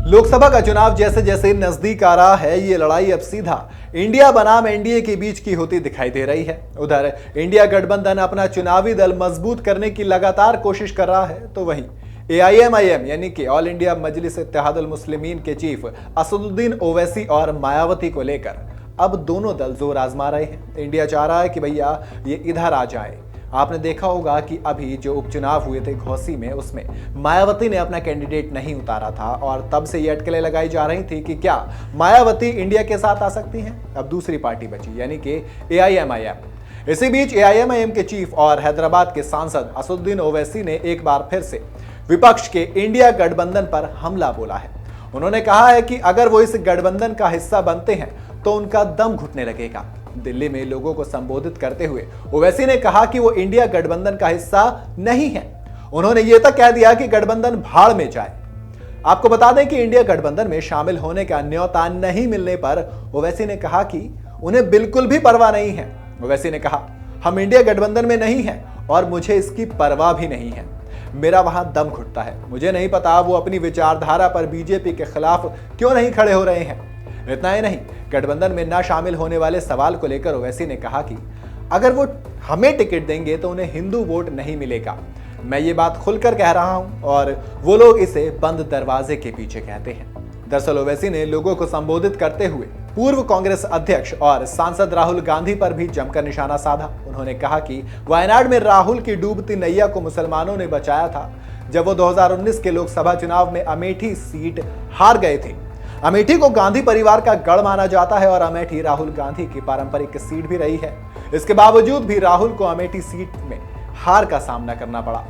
लोकसभा का चुनाव जैसे जैसे नजदीक आ रहा है, ये लड़ाई अब सीधा इंडिया बनाम एनडीए के बीच की होती दिखाई दे रही है। उधर इंडिया गठबंधन अपना चुनावी दल मजबूत करने की लगातार कोशिश कर रहा है, तो वहीं एआईएमआईएम यानी कि ऑल इंडिया मजलिस इत्तेहादुल मुस्लिमीन के चीफ असदुद्दीन ओवैसी और मायावती को लेकर अब दोनों दल जोर आजमा रहे हैं। इंडिया चाह रहा है कि भैया ये इधर आ जाए। आपने देखा होगा कि अभी जो उपचुनाव हुए थे घोसी में, उसमें मायावती ने अपना कैंडिडेट नहीं उतारा था और तब से ये अटकलें लगाई जा रही थी कि क्या मायावती इंडिया के साथ आ सकती हैं। अब दूसरी पार्टी बची यानी कि एआईएमआईएम। इसी बीच एआईएमआईएम के चीफ और हैदराबाद के सांसद असदुद्दीन ओवैसी ने एक बार फिर से विपक्ष के इंडिया गठबंधन पर हमला बोला है। उन्होंने कहा है कि अगर वो इस गठबंधन का हिस्सा बनते हैं तो उनका दम घुटने लगेगा। दिल्ली में लोगों को संबोधित करते हुए ओवैसी ने कहा कि वो इंडिया गठबंधन का हिस्सा नहीं है। उन्होंने ये तक कह दिया कि गठबंधन भाड़ में जाए। आपको बता दें कि इंडिया गठबंधन में शामिल होने का न्योता नहीं मिलने पर ओवैसी ने कहा कि उन्हें बिल्कुल भी परवाह नहीं है। ओवैसी ने कहा, हम इंडिया गठबंधन में नहीं हैं और मुझे इसकी परवाह भी नहीं है। मेरा वहां दम घुटता है। मुझे नहीं पता वो अपनी विचारधारा पर बीजेपी के खिलाफ क्यों नहीं खड़े हो रहे हैं। इतना ही नहीं, गठबंधन में ना शामिल होने वाले सवाल को लेकर ओवैसी ने कहा कि अगर वो हमें टिकट देंगे तो उन्हें हिंदू वोट नहीं मिलेगा। मैं ये बात खुलकर कह रहा हूं और वो लोग इसे बंद दरवाजे के पीछे कहते हैं। दरअसल ओवैसी ने लोगों को संबोधित करते हुए पूर्व कांग्रेस अध्यक्ष और सांसद राहुल गांधी पर भी जमकर निशाना साधा। उन्होंने कहा कि वायनाड में राहुल की डूबती नैया को मुसलमानों ने बचाया था जब वो 2019 के लोकसभा चुनाव में अमेठी सीट हार गए थे। अमेठी को गांधी परिवार का गढ़ माना जाता है और अमेठी राहुल गांधी की पारंपरिक सीट भी रही है। इसके बावजूद भी राहुल को अमेठी सीट में हार का सामना करना पड़ा।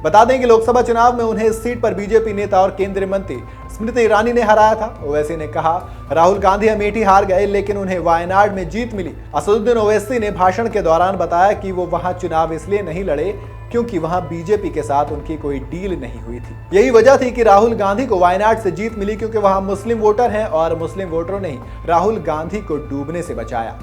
बता दें कि लोकसभा चुनाव में उन्हें इस सीट पर बीजेपी नेता और केंद्रीय मंत्री स्मृति ईरानी ने हराया था। ओवैसी ने कहा, राहुल गांधी अमेठी हार गए लेकिन उन्हें वायनाड में जीत मिली। असदुद्दीन ओवैसी ने भाषण के दौरान बताया कि वो वहां चुनाव इसलिए नहीं लड़े क्योंकि वहां बीजेपी के साथ उनकी कोई डील नहीं हुई थी। यही वजह थी कि राहुल गांधी को वायनाड से जीत मिली, क्योंकि वहां मुस्लिम वोटर हैं और मुस्लिम वोटरों ने राहुल गांधी को डूबने से बचाया।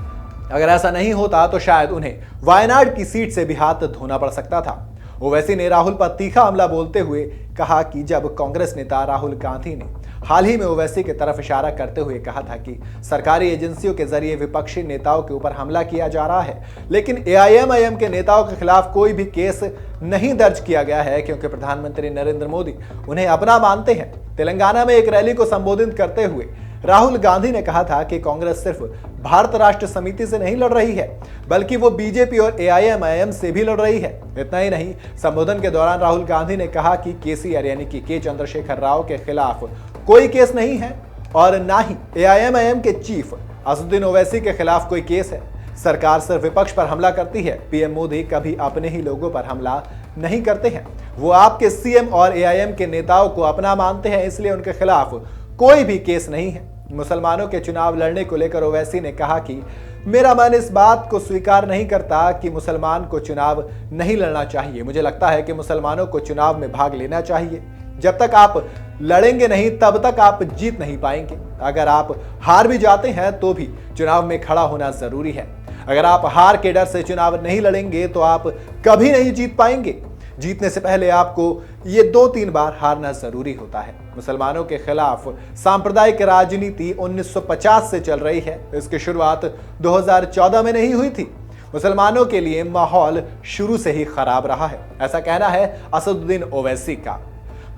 अगर ऐसा नहीं होता तो शायद उन्हें वायनाड की सीट से भी हाथ धोना पड़ सकता था। ओवैसी ने राहुल पर तीखा हमला बोलते हुए कहा कि जब कांग्रेस नेता राहुल गांधी ने हाल ही में ओवैसी की तरफ इशारा करते हुए कहा था कि सरकारी एजेंसियों के जरिए विपक्षी नेताओं के ऊपर हमला किया जा रहा है, लेकिन एआईएमआईएम के नेताओं के खिलाफ कोई भी केस नहीं दर्ज किया गया है क्योंकि प्रधानमंत्री नरेंद्र मोदी उन्हें अपना मानते हैं। तेलंगाना में एक रैली को संबोधित करते हुए राहुल गांधी ने कहा था कि कांग्रेस सिर्फ भारत राष्ट्र समिति से नहीं लड़ रही है बल्कि वो बीजेपी और एआईएमआईएम से भी लड़ रही है। इतना ही नहीं, संबोधन के दौरान राहुल गांधी ने कहा कि केसीआर यानी कि के चंद्रशेखर राव के खिलाफ कोई केस नहीं है और ना ही एआईएमआईएम के चीफ असदुद्दीन ओवैसी के खिलाफ कोई केस है। सरकार सिर्फ विपक्ष पर हमला करती है। पीएम मोदी कभी अपने ही लोगों पर हमला नहीं करते हैं। वो आपके सीएम और एआईएम के नेताओं को अपना मानते हैं, इसलिए उनके खिलाफ कोई भी केस नहीं है। मुसलमानों के चुनाव लड़ने को लेकर ओवैसी ने कहा कि मेरा मन इस बात को स्वीकार नहीं करता कि मुसलमान को चुनाव नहीं लड़ना चाहिए। मुझे लगता है कि मुसलमानों को चुनाव में भाग लेना चाहिए। जब तक आप लड़ेंगे नहीं तब तक आप जीत नहीं पाएंगे। अगर आप हार भी जाते हैं तो भी चुनाव में खड़ा होना जरूरी है। अगर आप हार के डर से चुनाव नहीं लड़ेंगे तो आप कभी नहीं जीत पाएंगे। जीतने से पहले आपको ये 2-3 बार हारना जरूरी होता है। मुसलमानों के खिलाफ सांप्रदायिक राजनीति 1950 से चल रही है। इसकी शुरुआत 2014 में नहीं हुई थी। मुसलमानों के लिए माहौल शुरू से ही खराब रहा है, ऐसा कहना है असदुद्दीन ओवैसी का।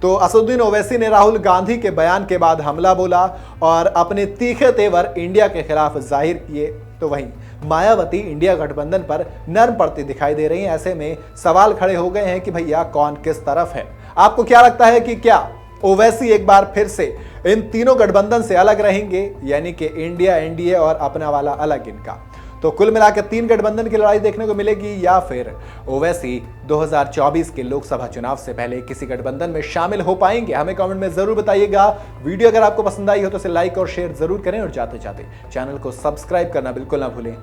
तो असदुद्दीन ओवैसी ने राहुल गांधी के बयान के बाद हमला बोला और अपने तीखे तेवर इंडिया के खिलाफ जाहिर किए। तो वहीं मायावती इंडिया गठबंधन पर नर्म पड़ती दिखाई दे रही हैं। ऐसे में सवाल खड़े हो गए हैं कि भैया कौन किस तरफ है। आपको क्या लगता है कि क्या ओवैसी एक बार फिर से इन तीनों गठबंधन से अलग रहेंगे, यानी कि इंडिया, एनडीए और अपना वाला अलग इनका? तो कुल मिलाकर 3 गठबंधन की लड़ाई देखने को मिलेगी या फिर ओवैसी 2024 के लोकसभा चुनाव से पहले किसी गठबंधन में शामिल हो पाएंगे? हमें कमेंट में जरूर बताइएगा। वीडियो अगर आपको पसंद आई हो तो इसे लाइक और शेयर जरूर करें और जाते जाते चैनल को सब्सक्राइब करना बिल्कुल ना भूलें।